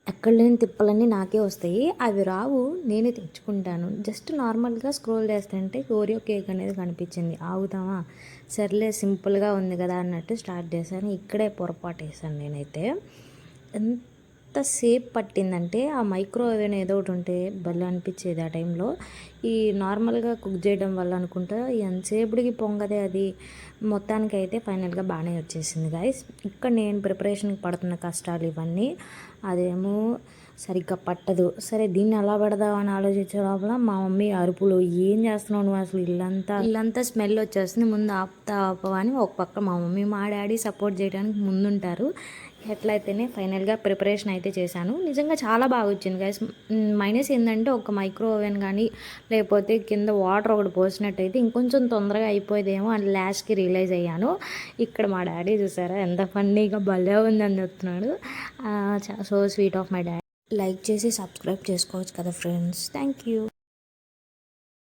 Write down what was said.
ఎక్కడ లేని తిప్పలన్నీ నాకే వస్తాయి. అవి రావు, నేనే తెచ్చుకుంటాను. జస్ట్ నార్మల్గా స్క్రోల్ చేస్తుంటే ఓరియో కేక్ అనేది కనిపించింది. ఆగుతామా, సర్లే సింపుల్గా ఉంది కదా అన్నట్టు స్టార్ట్ చేశాను. ఇక్కడే పొరపాటు వేసాను నేనైతే. ఎంతసేపు పట్టిందంటే ఆ మైక్రోవేవ్ ఏదో ఒకటి ఉంటే భలే అనిపించేది ఆ టైంలో. ఈ నార్మల్గా కుక్ చేయడం వల్ల అనుకుంటా ఎంతసేపుడికి పొంగదే అది. మొత్తానికి అయితే ఫైనల్గా బాగానే వచ్చేసింది గైస్. ఇక్కడ నేను ప్రిపరేషన్కి పడుతున్న కష్టాలు ఇవన్నీ. అదేమో సరిగ్గా పట్టదు. సరే దీన్ని ఎలా పెడదామని ఆలోచించే లోపల మా మమ్మీ అరుపులు, ఏం చేస్తున్నావు నువ్వు, అసలు ఇల్లంతా స్మెల్ వచ్చేస్తుంది, ముందు ఆపవా అని ఒక పక్క మా మమ్మీ మా డాడీ సపోర్ట్ చేయడానికి ముందుంటారు. ఎట్లయితేనే ఫైనల్గా ప్రిపరేషన్ అయితే చేశాను. నిజంగా చాలా బాగా వచ్చింది గైస్. మైనస్ ఏంటంటే ఒక మైక్రో ఓవెన్ కానీ లేకపోతే కింద వాటర్ ఒకటి పోసినట్టయితే ఇంకొంచెం తొందరగా అయిపోయేదేమో అని లాస్ట్కి రియలైజ్ అయ్యాను. ఇక్కడ మా డాడీ చూసారా ఎంత ఫన్నీగా భలే ఉందని చెప్తున్నాడు. So sweet of my daddy. Like చేసి సబ్స్క్రైబ్ చేసుకోవచ్చు కదా ఫ్రెండ్స్. Thank you.